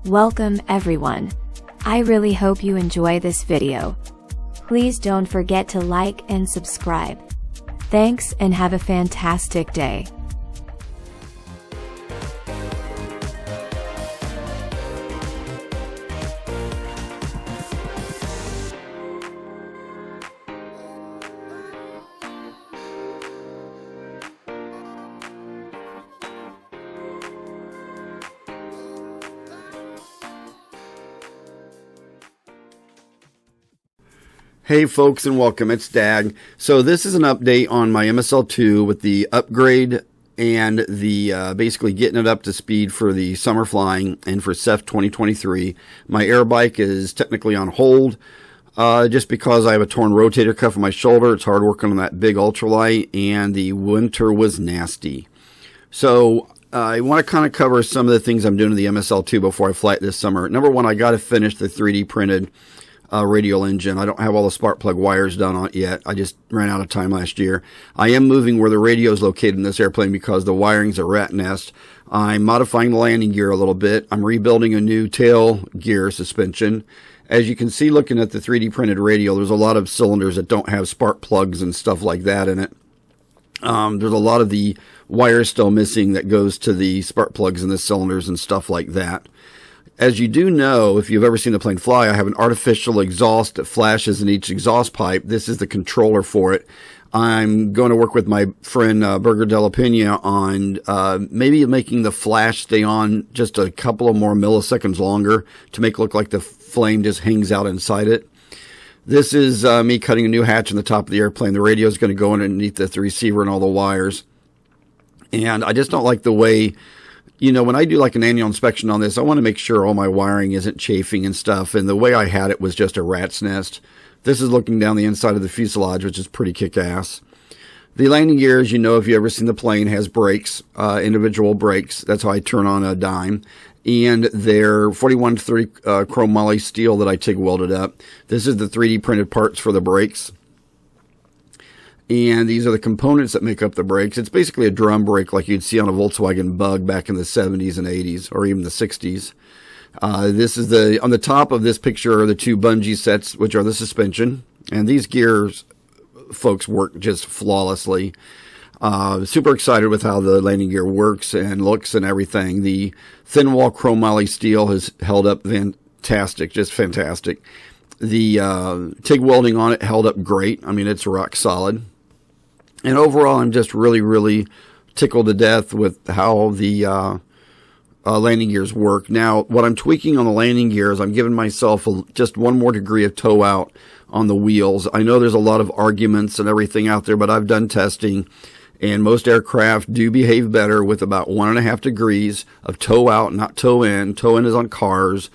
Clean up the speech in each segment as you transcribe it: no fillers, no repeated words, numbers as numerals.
Welcome everyone. I really hope you enjoy this video. Please don't forget to like and subscribe. Thanks and have a fantastic day. Hey folks, and welcome. It's Dag. So this is an update on my Emmaselle II with the upgrade and the basically getting it up to speed for the summer flying and for CEF 2023. My air bike is technically on hold just because I have a torn rotator cuff in my shoulder. It's hard working on that big ultralight, and the winter was nasty. So I want to kind of cover some of the things I'm doing to the Emmaselle II before I fly it this summer. Number one, I got to finish the 3D printed radial engine. I don't have all the spark plug wires done on it yet. I just ran out of time last year. I am moving where the radio is located in this airplane because the wiring's a rat nest. I'm modifying the landing gear a little bit. I'm rebuilding a new tail gear suspension. As you can see looking at the 3D printed radial, there's a lot of cylinders that don't have spark plugs and stuff like that in it. There's a lot of the wires still missing that goes to the spark plugs in the cylinders and stuff like that. As you do know, if you've ever seen the plane fly, I have an artificial exhaust that flashes in each exhaust pipe. This is the controller for it. I'm going to work with my friend Berger de la Pena on maybe making the flash stay on just a couple of more milliseconds longer to make it look like the flame just hangs out inside it. This is me cutting a new hatch in the top of the airplane. The radio is going to go underneath the receiver and all the wires. And I just don't like the way, you know, when I do like an annual inspection on this, I want to make sure all my wiring isn't chafing and stuff. And the way I had it was just a rat's nest. This is looking down the inside of the fuselage, which is pretty kick-ass. The landing gear, as you know, if you've ever seen the plane, has brakes, individual brakes. That's how I turn on a dime. And they're 4130 chrome moly steel that I TIG welded up. This is the 3D printed parts for the brakes. And these are the components that make up the brakes. It's basically a drum brake like you'd see on a Volkswagen Bug back in the 70s and 80s, or even the 60s. This is on the top of this picture are the two bungee sets, which are the suspension. And these gears, folks, work just flawlessly. Super excited with how the landing gear works and looks and everything. The thin wall chrome moly steel has held up fantastic, just fantastic. The TIG welding on it held up great. I mean, it's rock solid. And overall, I'm just really, really tickled to death with how the landing gears work. Now, what I'm tweaking on the landing gear is I'm giving myself just one more degree of toe out on the wheels. I know there's a lot of arguments and everything out there, but I've done testing, and most aircraft do behave better with about 1.5 degrees of toe out, not toe in. Toe in is on cars.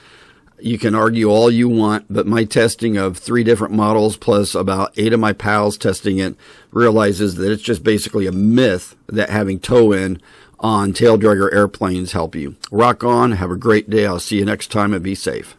You can argue all you want, but my testing of 3 different models plus about 8 of my pals testing it realizes that it's just basically a myth that having toe in on tail dragger airplanes help you. Rock on. Have a great day. I'll see you next time, and be safe.